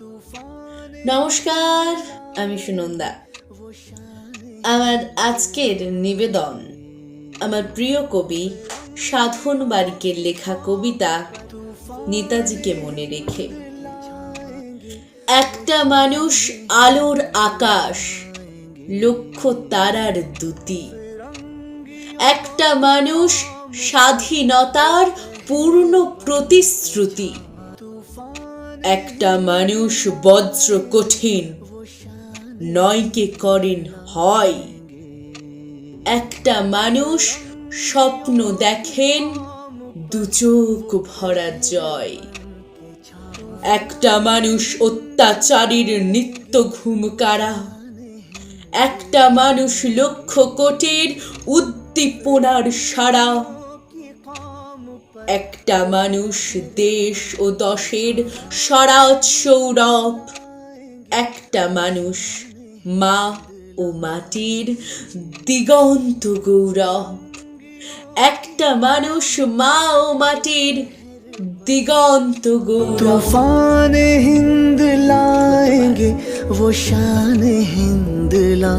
নমস্কার, আমি সুনন্দা। আমার আজকের নিবেদন আমার প্রিয় কবি সাধন বারিকের লেখা কবিতা নেতাজিকে মনে রেখে। একটা মানুষ আলোর আকাশ, লক্ষ তারার দ্যুতি। একটা মানুষ স্বাধীনতার পূর্ণ প্রতিশ্রুতি। একটা মানুষ বজ্র কঠিন, নয়কে করেন হয়। একটা মানুষ স্বপ্ন দেখেন, দুচোখ ভরা জয়। একটা মানুষ অত্যাচারীর নিত্য ঘুম কারা। একটা মানুষ লক্ষ কোটির উদ্দীপনার সারা। একটা মানুষ দেশ ও দশের স্বরাজ সৌরভ। একটা মানুষ মা ও মাটির দিগন্ত গৌরব। একটা মানুষ মা ও মাটির দিগন্ত গৌরব। तूफान हिंद लाएंगे वो शान हिंद ला